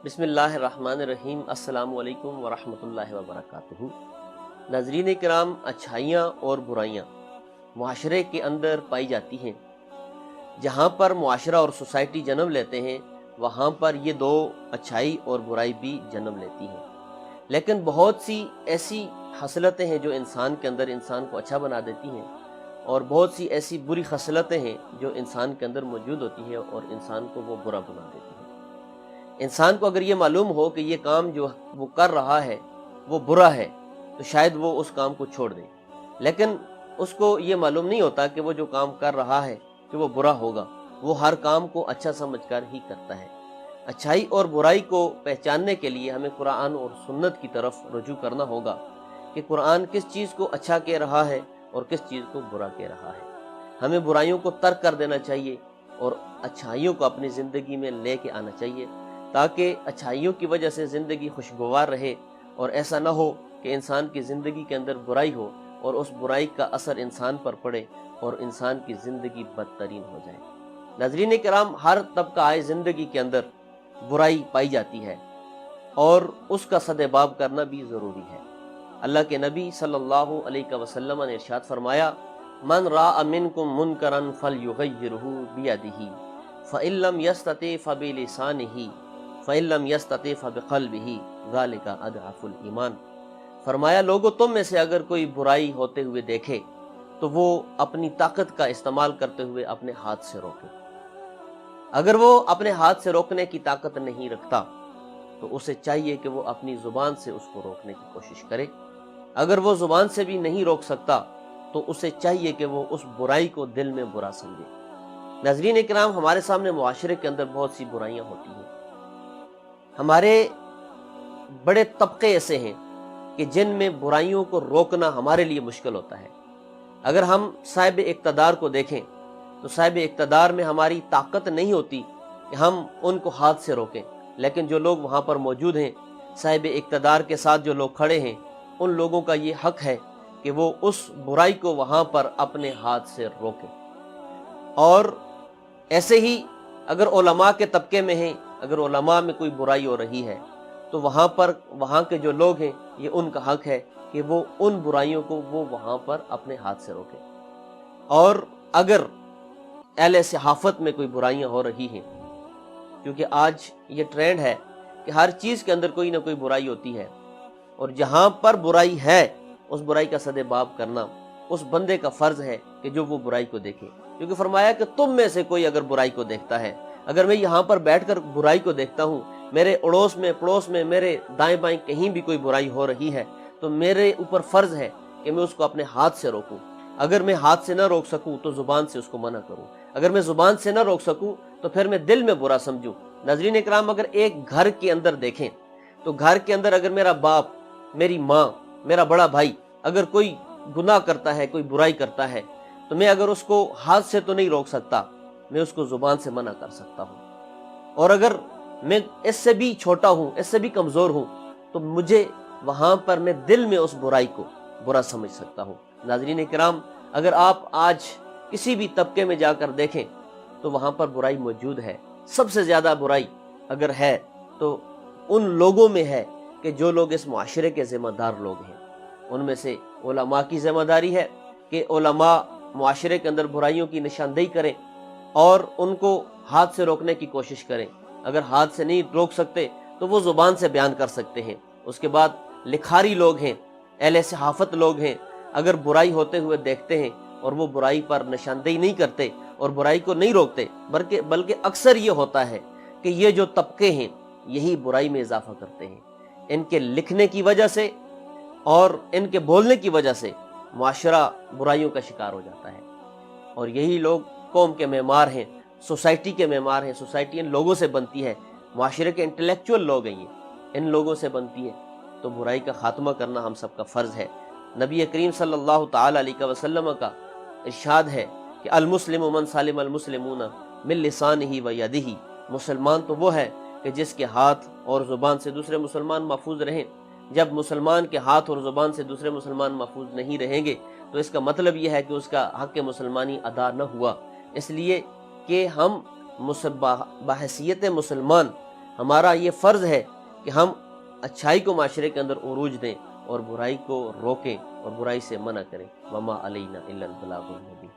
بسم اللہ الرحمن الرحیم۔ السلام علیکم ورحمۃ اللہ وبرکاتہ۔ ناظرین کرام، اچھائیاں اور برائیاں معاشرے کے اندر پائی جاتی ہیں۔ جہاں پر معاشرہ اور سوسائٹی جنم لیتے ہیں وہاں پر یہ دو اچھائی اور برائی بھی جنم لیتی ہیں، لیکن بہت سی ایسی خصلتیں ہیں جو انسان کے اندر انسان کو اچھا بنا دیتی ہیں، اور بہت سی ایسی بری خصلتیں ہیں جو انسان کے اندر موجود ہوتی ہیں اور انسان کو وہ برا بنا دیتی ہیں۔ انسان کو اگر یہ معلوم ہو کہ یہ کام جو وہ کر رہا ہے وہ برا ہے تو شاید وہ اس کام کو چھوڑ دے، لیکن اس کو یہ معلوم نہیں ہوتا کہ وہ جو کام کر رہا ہے کہ وہ برا ہوگا، وہ ہر کام کو اچھا سمجھ کر ہی کرتا ہے۔ اچھائی اور برائی کو پہچاننے کے لیے ہمیں قرآن اور سنت کی طرف رجوع کرنا ہوگا کہ قرآن کس چیز کو اچھا کہہ رہا ہے اور کس چیز کو برا کہہ رہا ہے۔ ہمیں برائیوں کو ترک کر دینا چاہیے اور اچھائیوں کو اپنی زندگی میں لے کے آنا چاہیے، تاکہ اچھائیوں کی وجہ سے زندگی خوشگوار رہے اور ایسا نہ ہو کہ انسان کی زندگی کے اندر برائی ہو اور اس برائی کا اثر انسان پر پڑے اور انسان کی زندگی بدترین ہو جائے۔ ناظرین کرام، ہر طبقہ زندگی کے اندر برائی پائی جاتی ہے اور اس کا سدباب کرنا بھی ضروری ہے۔ اللہ کے نبی صلی اللہ علیہ وسلم نے ارشاد فرمایا، من راء منکم منکرا فلیغیرہ بیدہ فإن لم یستطع فبلسانہ فإن لم یستطع فبقلبہ ذلک اضعف الایمان۔ فرمایا، لوگوں تم میں سے اگر کوئی برائی ہوتے ہوئے دیکھے تو وہ اپنی طاقت کا استعمال کرتے ہوئے اپنے ہاتھ سے روکے۔ اگر وہ اپنے ہاتھ سے روکنے کی طاقت نہیں رکھتا تو اسے چاہیے کہ وہ اپنی زبان سے اس کو روکنے کی کوشش کرے۔ اگر وہ زبان سے بھی نہیں روک سکتا تو اسے چاہیے کہ وہ اس برائی کو دل میں برا سمجھے۔ ناظرین اکرام، ہمارے سامنے معاشرے کے اندر بہت سی برائیاں ہوتی ہیں۔ ہمارے بڑے طبقے ایسے ہیں کہ جن میں برائیوں کو روکنا ہمارے لیے مشکل ہوتا ہے۔ اگر ہم صاحب اقتدار کو دیکھیں تو صاحب اقتدار میں ہماری طاقت نہیں ہوتی کہ ہم ان کو ہاتھ سے روکیں، لیکن جو لوگ وہاں پر موجود ہیں، صاحب اقتدار کے ساتھ جو لوگ کھڑے ہیں، ان لوگوں کا یہ حق ہے کہ وہ اس برائی کو وہاں پر اپنے ہاتھ سے روکیں۔ اور ایسے ہی اگر علماء کے طبقے میں ہیں، اگر علماء میں کوئی برائی ہو رہی ہے تو وہاں کے جو لوگ ہیں، یہ ان کا حق ہے کہ وہ ان برائیوں کو وہ وہاں پر اپنے ہاتھ سے روکیں۔ اور اگر اہل صحافت میں کوئی برائیاں ہو رہی ہیں، کیونکہ آج یہ ٹرینڈ ہے کہ ہر چیز کے اندر کوئی نہ کوئی برائی ہوتی ہے، اور جہاں پر برائی ہے اس برائی کا سدباب کرنا اس بندے کا فرض ہے کہ جو وہ برائی کو دیکھے، کیونکہ فرمایا کہ تم میں سے کوئی اگر برائی کو دیکھتا ہے، اگر میں یہاں پر بیٹھ کر برائی کو دیکھتا ہوں، میرے اڑوس میں پڑوس میں میرے دائیں بائیں کہیں بھی کوئی برائی ہو رہی ہے تو میرے اوپر فرض ہے کہ میں اس کو اپنے ہاتھ سے روکوں۔ اگر میں ہاتھ سے نہ روک سکوں تو زبان سے اس کو منع کروں، اگر میں زبان سے نہ روک سکوں تو پھر میں دل میں برا سمجھوں۔ ناظرین اکرام، اگر ایک گھر کے اندر دیکھیں تو گھر کے اندر اگر میرا باپ، میری ماں، میرا بڑا بھائی اگر کوئی گناہ کرتا ہے، کوئی برائی کرتا ہے، تو میں اگر اس کو ہاتھ سے تو نہیں روک سکتا، میں اس کو زبان سے منع کر سکتا ہوں۔ اور اگر میں اس سے بھی چھوٹا ہوں، اس سے بھی کمزور ہوں، تو مجھے وہاں پر میں دل میں اس برائی کو برا سمجھ سکتا ہوں۔ ناظرین کرام، اگر آپ آج کسی بھی طبقے میں جا کر دیکھیں تو وہاں پر برائی موجود ہے۔ سب سے زیادہ برائی اگر ہے تو ان لوگوں میں ہے کہ جو لوگ اس معاشرے کے ذمہ دار لوگ ہیں۔ ان میں سے علماء کی ذمہ داری ہے کہ علماء معاشرے کے اندر برائیوں کی نشاندہی کریں اور ان کو ہاتھ سے روکنے کی کوشش کریں۔ اگر ہاتھ سے نہیں روک سکتے تو وہ زبان سے بیان کر سکتے ہیں۔ اس کے بعد لکھاری لوگ ہیں، اہل صحافت لوگ ہیں، اگر برائی ہوتے ہوئے دیکھتے ہیں اور وہ برائی پر نشاندہی نہیں کرتے اور برائی کو نہیں روکتے، بلکہ اکثر یہ ہوتا ہے کہ یہ جو طبقے ہیں یہی برائی میں اضافہ کرتے ہیں۔ ان کے لکھنے کی وجہ سے اور ان کے بولنے کی وجہ سے معاشرہ برائیوں کا شکار ہو جاتا ہے، اور یہی لوگ قوم کے معمار ہیں، سوسائٹی کے معمار ہیں۔ سوسائٹی ان لوگوں سے بنتی ہے، معاشرے کے انٹلیکچوئل لوگ ہیں، یہ ان لوگوں سے بنتی ہے، تو برائی کا خاتمہ کرنا ہم سب کا فرض ہے۔ نبی کریم صلی اللہ تعالی علیہ وسلم کا ارشاد ہے کہ المسلم من سلم المسلمون من لسانہ و یدہ، مسلمان تو وہ ہے کہ جس کے ہاتھ اور زبان سے دوسرے مسلمان محفوظ رہیں۔ جب مسلمان کے ہاتھ اور زبان سے دوسرے مسلمان محفوظ نہیں رہیں گے تو اس کا مطلب یہ ہے کہ اس کا حق مسلمانی ادا نہ ہوا۔ اس لیے کہ ہم بحیثیت مسلمان ہمارا یہ فرض ہے کہ ہم اچھائی کو معاشرے کے اندر عروج دیں اور برائی کو روکیں اور برائی سے منع کریں۔ وما علینا الا البلاغ المبین۔